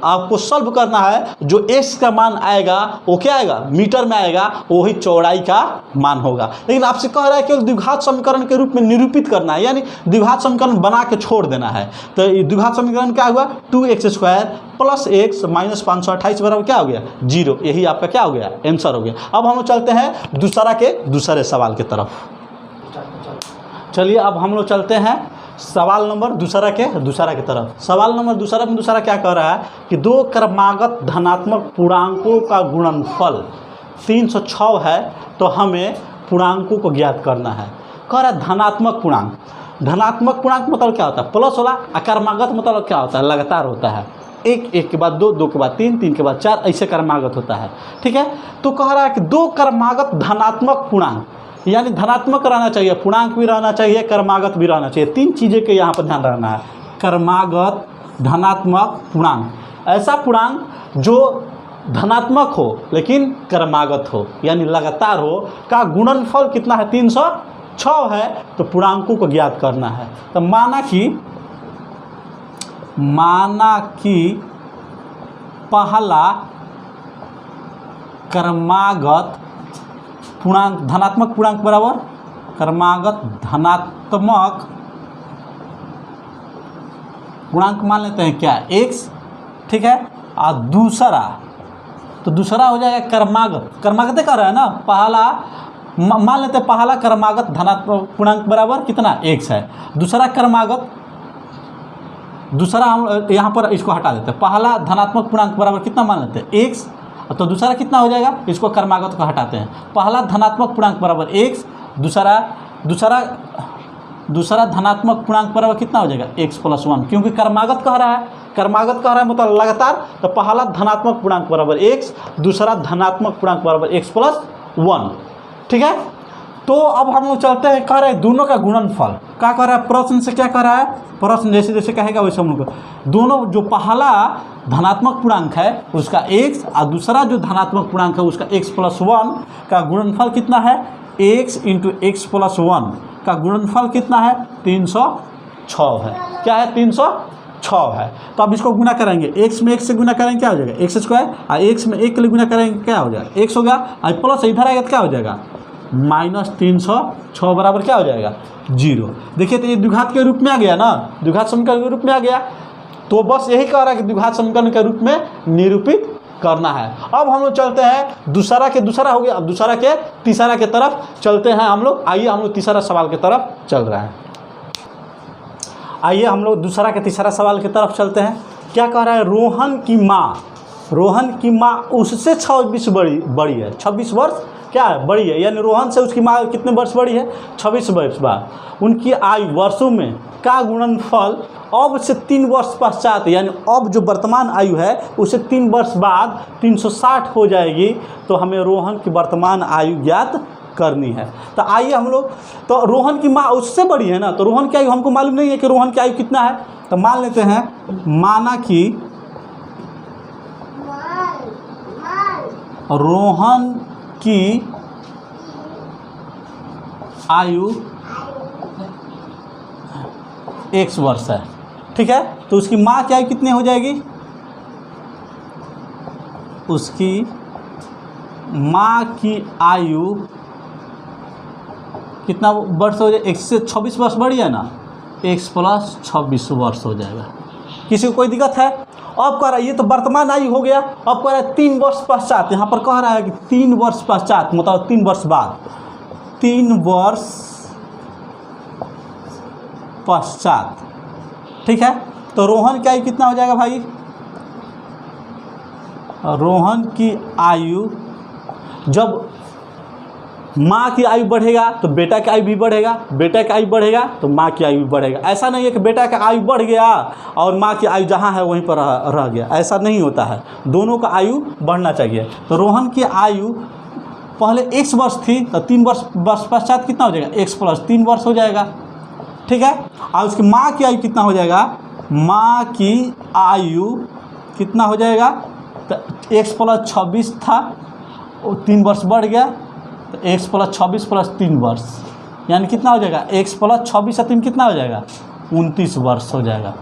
[SPEAKER 1] आपको सॉल्व करना है, जो x का मान आएगा वो क्या आएगा मीटर में आएगा, वही चौड़ाई का मान होगा। लेकिन आपसे कह रहा है केवल द्विघात समीकरण के रूप में निरूपित करना है, यानी द्विघात समीकरण बना के छोड़ देना है। तो ये द्विघात समीकरण क्या हुआ 2x² + x -528 बराबर क्या हो गया 0। यही आपका क्या हो गया आंसर हो गया। अब हम लोग चलते हैं दूसरे सवाल की तरफ। चलिए अब हम लोग चलते हैं सवाल नंबर दूसरा की तरफ। सवाल नंबर दूसरा क्या कह रहा है कि दो क्रमागत धनात्मक पूर्णांकों का गुणनफल 306 है, तो हमें पूर्णांकों को ज्ञात करना है। कह रहा है धनात्मक पूर्णांक मतलब क्या होता है प्लस वाला, अक्रमागत मतलब क्या होता है लगातार होता है, 1 के बाद 2 के बाद 3 के बाद 4 ऐसे क्रमागत होता है, ठीक है। तो कह रहा है कि दो क्रमागत धनात्मक पूर्णांक, यानी धनात्मक रहना चाहिए, पूर्णांक भी रहना चाहिए, क्रमागत भी रहना चाहिए, 3 चीज़ें के यहाँ पर ध्यान रखना है। क्रमागत धनात्मक पूर्णांक, ऐसा पूर्णांक जो धनात्मक हो लेकिन क्रमागत हो यानी लगातार हो, का गुणनफल कितना है 306 है, तो पूर्णांकों को ज्ञात करना है। तो माना कि पहला क्रमागत पूर्णांक धनात्मक पूर्णांक बराबर क्रमागत धनात्मक पूर्णांक मान लेते हैं क्या x, ठीक है। और दूसरा हो जाएगा क्रमागत कर रहा है ना, पहला मान लेते हैं पहला क्रमागत धनात्मक पूर्णांक बराबर कितना x है, दूसरा हम यहाँ पर इसको हटा देते हैं, पहला धनात्मक पूर्णांक बराबर कितना मान लेते हैं x, तो दूसरा कितना हो जाएगा, इसको क्रमागत को हटाते हैं, पहला धनात्मक पूर्णांक बराबर x, दूसरा धनात्मक पूर्णांक बराबर कितना हो जाएगा x + 1, क्योंकि क्रमागत कह रहा है मतलब लगातार, तो पहला धनात्मक पूर्णांक बराबर x, दूसरा धनात्मक पूर्णांक बराबर x + 1, ठीक है। तो अब हम लोग चलते हैं, कह रहे हैं दोनों का गुणनफल, क्या कह रहा है प्रश्न से, क्या कह रहा है प्रश्न जैसे जैसे कहेगा वैसे हम लोग दोनों, जो पहला धनात्मक पूर्णांक है उसका x और दूसरा जो धनात्मक पूर्णांक है उसका x + 1 का गुणनफल कितना है, x × x + 1 का गुणनफल कितना है 306 है। क्या है 306 है। तो अब इसको गुना करेंगे, x में 1 से गुना करेंगे क्या हो जाएगा x² और x में 1 के लिए गुना करेंगे क्या हो जाएगा x हो गया, और प्लस इधर आएगा तो क्या हो जाएगा -306 बराबर क्या हो जाएगा 0। देखिए तो ये द्विघात के रूप में आ गया ना, द्विघात समीकरण के रूप में आ गया। तो बस यही कह रहा है कि द्विघात समीकरण के रूप में निरूपित करना है। अब हम लोग चलते हैं दूसरा हो गया, अब दूसरा के तीसरा के तरफ चलते हैं हम लोग। आइए हम लोग तीसरा सवाल की तरफ चल रहे हैं। आइए हम लोग दूसरा के तीसरा सवाल की तरफ चलते हैं। क्या कह रहा है, रोहन की माँ उससे 26 बड़ी है, 26 वर्ष क्या है बड़ी है, यानी रोहन से उसकी माँ कितने वर्ष बड़ी है 26 वर्ष बाद। उनकी आयु वर्षों में का गुणनफल अब से 3 वर्ष पश्चात, यानी अब जो वर्तमान आयु है उसे 3 वर्ष बाद 360 हो जाएगी। तो हमें रोहन की वर्तमान आयु ज्ञात करनी है। तो आइए हम लोग, तो रोहन की माँ उससे बड़ी है ना, तो रोहन की आयु हमको मालूम नहीं है कि रोहन की आयु कितना है। तो मान लेते हैं, माना कि रोहन की आयु x वर्ष है, ठीक है। तो उसकी माँ की आयु कितनी हो जाएगी, उसकी माँ की आयु कितना वर्ष हो जाए, 1 से 26 वर्ष बड़ी है ना, x + 26 वर्ष हो जाएगा। किसी को कोई दिक्कत है। अब कह रहा है ये तो वर्तमान आयु हो गया, अब कह रहा है 3 वर्ष पश्चात, यहाँ पर कह रहा है कि 3 वर्ष पश्चात मतलब 3 वर्ष बाद, 3 वर्ष पश्चात, ठीक है। तो रोहन की आयु कितना हो जाएगा भाई, रोहन की आयु जब माँ की आयु बढ़ेगा तो बेटा की आयु भी बढ़ेगा, बेटा की आयु बढ़ेगा तो माँ की आयु भी बढ़ेगा। ऐसा नहीं है कि बेटा का आयु बढ़ गया और माँ की आयु जहाँ है वहीं पर रह गया, ऐसा नहीं होता है, दोनों का आयु बढ़ना चाहिए। तो रोहन की आयु पहले x वर्ष थी तो 3 वर्ष पश्चात कितना हो जाएगा, x प्लस 3 वर्ष हो जाएगा, ठीक है। और उसकी माँ की आयु कितना हो जाएगा, माँ की आयु कितना हो जाएगा, तो x प्लस 26 था, 3 वर्ष बढ़ गया तो x प्लस 26 प्लस 3 वर्ष, यानी कितना हो जाएगा, x प्लस 26 और 3 कितना हो जाएगा, 29 वर्ष हो जाएगा,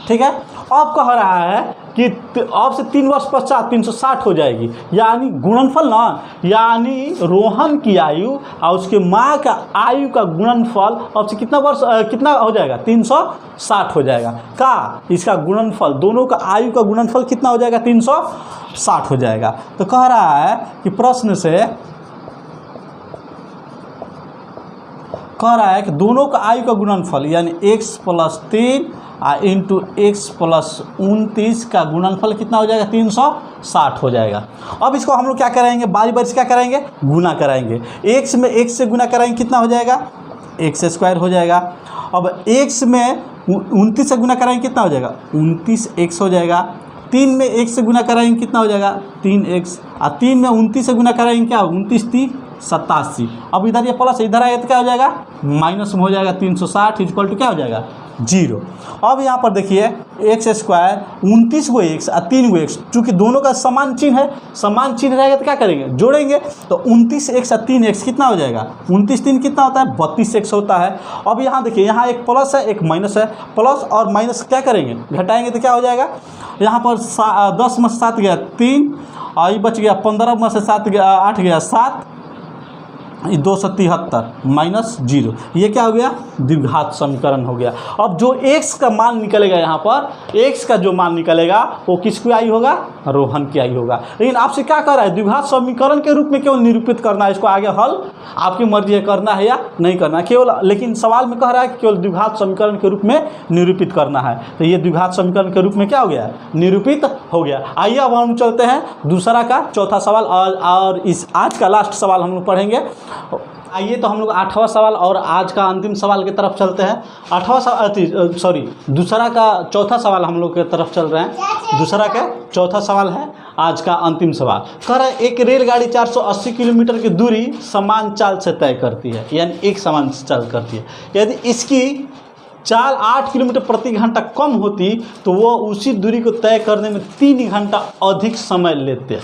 [SPEAKER 1] ठीक है। अब कह रहा है कि अब से 3 वर्ष पश्चात 360 हो जाएगी, यानी गुणनफल ना, यानी रोहन की आयु और उसके माँ का आयु का गुणनफल अब से कितना वर्ष कितना हो जाएगा, 360 हो जाएगा। का इसका गुणनफल, दोनों का आयु का गुणनफल कितना हो जाएगा, 360 हो जाएगा। तो कह रहा है कि प्रश्न से कह रहा है कि दोनों का आयु का गुणनफल यानी x plus 3 into x plus 29 का गुणनफल कितना हो जाएगा, 360 हो जाएगा। अब इसको हम लोग क्या कराएंगे, बारी बारी से क्या कराएंगे, गुना कराएंगे। x में x से गुना कराएंगे कितना हो जाएगा, x स्क्वायर हो जाएगा। अब x में 29 से गुना कराएंगे कितना हो जाएगा, 29x हो जाएगा। 3 में x से गुना कराएंगे कितना हो जाएगा, 3x। और 3 में 29 से गुना कराएंगे क्या, 29 3 87। अब इधर ये प्लस इधर आए तो क्या हो जाएगा, माइनस में हो जाएगा, 360 इक्वल टू क्या हो जाएगा, 0। अब यहाँ पर देखिए एक्स स्क्वायर 29 गो एक्स और 3 गो एक्स, चूँकि दोनों का समान चिन्ह है, समान चिन्ह रहेगा तो क्या करेंगे, जोड़ेंगे। तो 29 एक्स और 3 एक्स कितना हो जाएगा, 29 3 कितना होता है, 32 एक्स होता है। अब यहाँ देखिए यहाँ एक प्लस है एक माइनस है, प्लस और माइनस क्या करेंगे, घटाएंगे तो क्या हो जाएगा, यहाँ पर 10 में 7 गया 3 और ये बच गया 15 में से 7 गया 8 गया 7, 273 माइनस 0, ये क्या हो गया, द्विघात समीकरण हो गया। अब जो x का मान निकलेगा, यहाँ पर x का जो मान निकलेगा वो किसकी आई होगा, रोहन की आई होगा। लेकिन आपसे क्या कर रहा है, द्विघात समीकरण के रूप में केवल निरूपित करना है, इसको आगे हल आपकी मर्जी है करना है या नहीं करना है केवल, लेकिन सवाल में कह रहा है कि केवल द्विघात समीकरण के रूप में निरूपित करना है। तो ये द्विघात समीकरण के रूप में क्या हो गया, निरूपित हो गया। आइए अब हम चलते हैं दूसरा का चौथा सवाल और इस आज का लास्ट सवाल हम लोग पढ़ेंगे। आइए तो हम लोग 8वां सवाल और आज का अंतिम सवाल की तरफ चलते हैं। 8वां सवाल दूसरा का चौथा सवाल हम लोग की तरफ चल रहे हैं। दूसरा का चौथा सवाल है आज का अंतिम सवाल। कह रहा है एक रेलगाड़ी 480 किलोमीटर की दूरी समान चाल से तय करती है, यानी एक समान चाल करती है। यदि इसकी चाल 8 किलोमीटर प्रति घंटा कम होती तो वो उसी दूरी को तय करने में 3 घंटा अधिक समय लेते।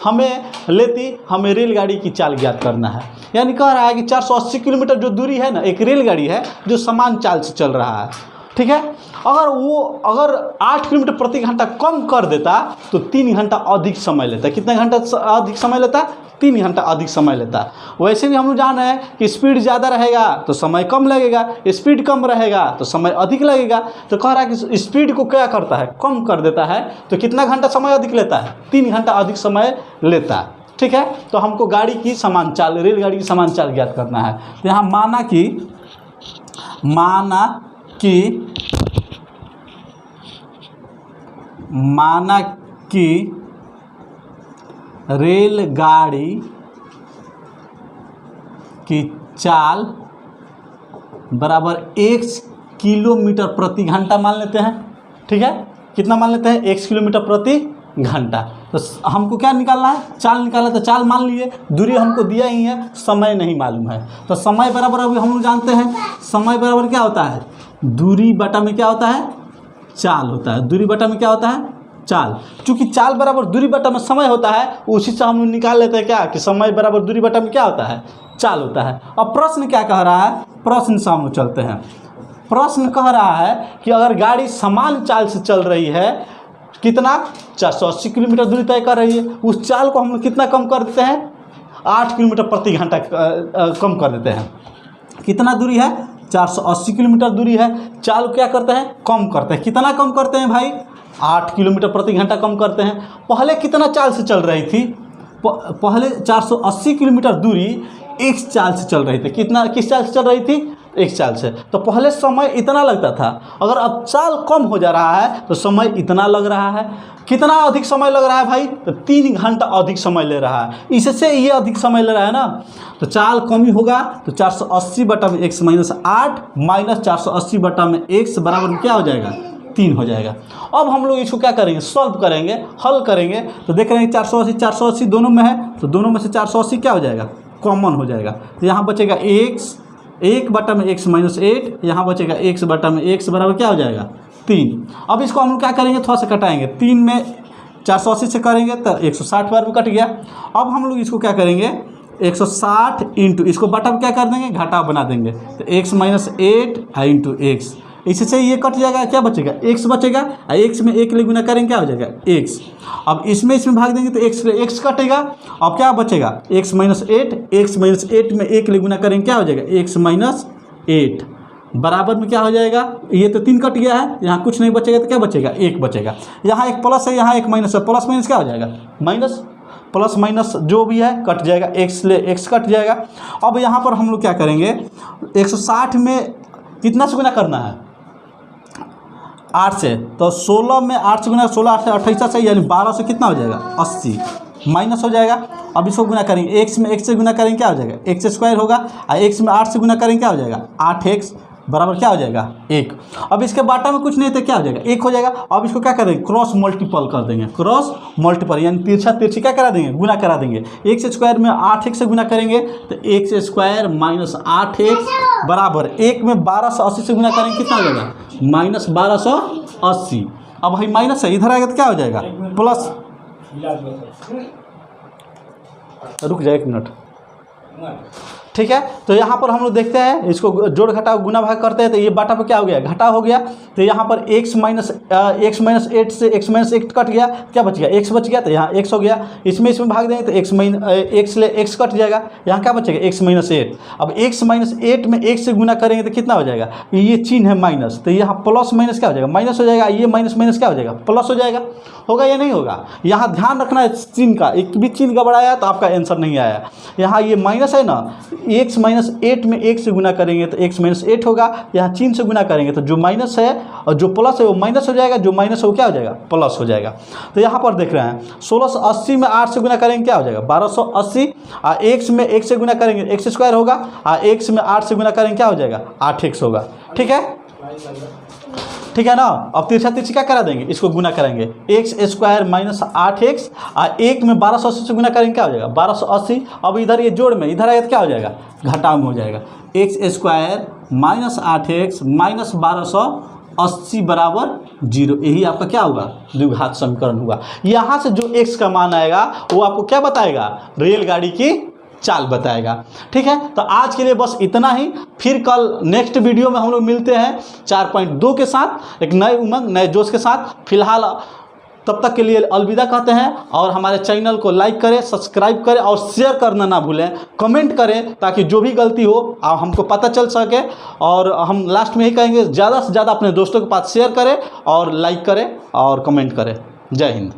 [SPEAKER 1] हमें रेलगाड़ी की चाल ज्ञात करना है। यानी कह रहा है कि 480 किलोमीटर जो दूरी है ना, एक रेलगाड़ी है जो समान चाल से चल रहा है, ठीक है। अगर 8 किलोमीटर प्रति घंटा कम कर देता तो 3 घंटा अधिक समय लेता। कितना घंटा अधिक समय लेता, 3 घंटा अधिक समय लेता। वैसे भी हम लोग जान रहे हैं कि स्पीड ज़्यादा रहेगा तो समय कम लगेगा, स्पीड कम रहेगा तो समय अधिक लगेगा। तो कह रहा है कि स्पीड को क्या करता है, कम कर देता है, तो कितना घंटा समय अधिक लेता है, 3 घंटा अधिक समय लेता है, ठीक है। तो हमको गाड़ी की समान चाल, रेलगाड़ी की समान चाल ज्ञात करना है। तो यहाँ माना कि रेलगाड़ी की चाल बराबर 1 किलोमीटर प्रति घंटा मान लेते हैं, ठीक है। कितना मान लेते हैं, 1 किलोमीटर प्रति घंटा। तो हमको क्या निकालना है, चाल निकालना। तो चाल मान लिए, दूरी हमको दिया ही है, समय नहीं मालूम है। तो समय बराबर अभी हम लोग जानते हैं, समय बराबर क्या होता है, दूरी बटा में क्या होता है, चाल होता है। दूरी बटा में क्या होता है, चाल। चूँकि चाल बराबर दूरी बटा में समय होता है, उसी से हम लोग निकाल लेते हैं क्या, कि समय बराबर दूरी बटा में क्या होता है, चाल होता है। अब प्रश्न क्या कह रहा है, प्रश्न से हम लोग चलते हैं। प्रश्न कह रहा है कि अगर गाड़ी समान चाल से चल रही है, कितना, 480 किलोमीटर दूरी तय कर रही है, उस चाल को हम लोग कितना कम कर देते हैं, 8 किलोमीटर प्रति घंटा कम कर देते हैं। कितना दूरी है, 480 किलोमीटर दूरी है, चाल क्या करते हैं, कम करते हैं। कितना कम करते हैं भाई, 8 किलोमीटर प्रति घंटा कम करते हैं। पहले कितना चाल से चल रही थी, पहले 480 किलोमीटर दूरी एक चाल से चल रही थी। किस चाल से चल रही थी, एक चाल से। तो पहले समय इतना लगता था, अगर अब चाल कम हो जा रहा है तो समय इतना लग रहा है। कितना अधिक समय लग रहा है भाई? तो 3 घंटा अधिक समय ले रहा है। इससे ये अधिक समय ले रहा है ना, तो चाल कमी होगा तो 480/x - 8 माइनस 480/x बराबर क्या हो जाएगा? 3 हो जाएगा। अब हम लोग इसको क्या करेंगे? सॉल्व करेंगे, हल करेंगे। तो देख रहे हैं 480 दोनों में है, तो दोनों में से 480 क्या हो जाएगा? कॉमन हो जाएगा। तो यहाँ बचेगा x 1/x - 8, यहाँ बचेगा x/x बराबर क्या हो जाएगा? 3। अब इसको हम लोग क्या करेंगे? थोड़ा सा कटाएंगे। 3 में 480 से करेंगे तो 160 बार में कट गया। अब हम लोग इसको क्या करेंगे? 160 इंटू इसको बटा क्या कर देंगे? घटा बना देंगे। तो x - 8 इंटू x, इससे ये कट जाएगा, क्या बचेगा? x बचेगा। और x में 1 ले गुना करेंगे क्या हो जाएगा? x। अब इसमें भाग देंगे तो x कटेगा। अब क्या बचेगा? x - 8 में 1 ले गुना करेंगे क्या हो जाएगा? x - 8 बराबर में क्या हो जाएगा? ये तो 3 कट गया है, यहाँ कुछ नहीं बचेगा तो क्या बचेगा? 1 बचेगा। यहाँ एक प्लस है, यहाँ एक माइनस है, प्लस माइनस क्या हो जाएगा? माइनस। प्लस माइनस जो भी है कट जाएगा, x कट जाएगा। अब यहाँ पर हम लोग क्या करेंगे? 160 में कितना से गुना करना है? 8 से। तो 16 में 8 से गुना, 16 8 से 28 से, यानी 12 से कितना हो जाएगा? 80 माइनस हो जाएगा। अब इसको गुना करेंगे, x में x से गुना करेंगे क्या हो जाएगा? x² होगा। और x में 8 से गुना करेंगे क्या हो जाएगा? 8x बराबर क्या हो जाएगा? 1। अब इसके बाटा में कुछ नहीं तो क्या हो जाएगा? 1 हो जाएगा। अब इसको क्या करेंगे? क्रॉस मल्टीपल कर देंगे, क्रॉस मल्टीपल यानी तिरछा तिरछी क्या करा देंगे? गुना करा देंगे। x² में 8x से गुना करेंगे तो x² - 8x बराबर 1 में 1280 से गुना करेंगे कितना हो जाएगा? -1280। अब भाई माइनस है, इधर आएगा तो क्या हो जाएगा? प्लस। रुक जाए 1 मिनट, ठीक है। तो यहाँ पर हम लोग देखते हैं, इसको जोड़ घटा गुना भाग करते हैं तो ये बाटा पे क्या हो गया? घटा हो गया। तो यहाँ पर x - 8 से x - 1 कट गया, क्या बच गया? x बच गया। तो यहाँ x हो गया। इसमें भाग देंगे तो x कट जाएगा, यहाँ क्या बचेगा? x - 8। अब x - 8 में 1 से गुना करेंगे तो कितना हो जाएगा? ये चिन्ह है माइनस, तो यहाँ प्लस माइनस क्या हो जाएगा? माइनस हो जाएगा। ये माइनस माइनस क्या हो जाएगा? प्लस हो जाएगा। होगा या नहीं होगा? यहाँ ध्यान रखना है चिन्ह का, एक भी चिन्ह गड़बड़ाया तो आपका आंसर नहीं आया। यहाँ ये माइनस है ना, x - 8 में 1 से गुना करेंगे तो x - 8 होगा। यहाँ चिन्ह से गुना करेंगे तो जो माइनस है और जो प्लस है वो माइनस हो जाएगा, जो माइनस है वो क्या हो जाएगा? प्लस हो जाएगा। तो यहाँ पर देख रहे हैं 1680 में 8 से गुना करेंगे क्या हो जाएगा? 1280। और x में 1 से गुना करेंगे x² होगा, और x में 8 से गुना करेंगे क्या हो जाएगा? 8x होगा। ठीक है, ठीक है ना। अब तिरछा तिरछी क्या करा देंगे? इसको गुना करेंगे, x² - 8x और 1 में 1280 से गुना करेंगे क्या हो जाएगा? 1280। अब इधर ये जोड़ में इधर आएगा तो क्या हो जाएगा? घटा में हो जाएगा। x² - 8x - 1280 बराबर 0। यही आपका क्या होगा? द्विघात समीकरण होगा। यहाँ से जो x का मान आएगा वो आपको क्या बताएगा? रेलगाड़ी की चाल बताएगा। ठीक है, तो आज के लिए बस इतना ही। फिर कल नेक्स्ट वीडियो में हम लोग मिलते हैं 4.2 के साथ, एक नए उमंग नए जोश के साथ। फिलहाल तब तक के लिए अलविदा कहते हैं। और हमारे चैनल को लाइक करें, सब्सक्राइब करें और शेयर करना ना भूलें। कमेंट करें ताकि जो भी गलती हो हमको पता चल सके। और हम लास्ट में ही कहेंगे ज़्यादा से ज़्यादा अपने दोस्तों के पास शेयर करें और लाइक करें और कमेंट करें। जय हिंद।